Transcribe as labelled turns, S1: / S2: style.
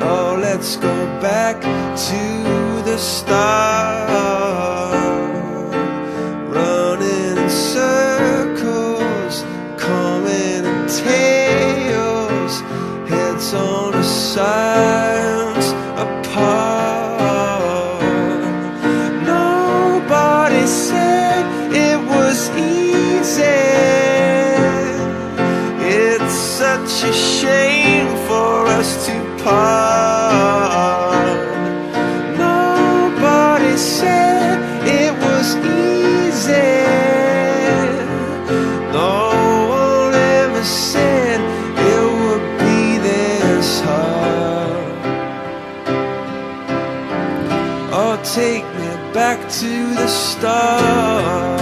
S1: Oh, let's go back to the start, running in circles, coming in tails, heads on the sides apart. Nobody said it was easy. It's such a shame for us to part. Nobody said it was easy. No one ever said it would be this hard. Oh, take me back to the start.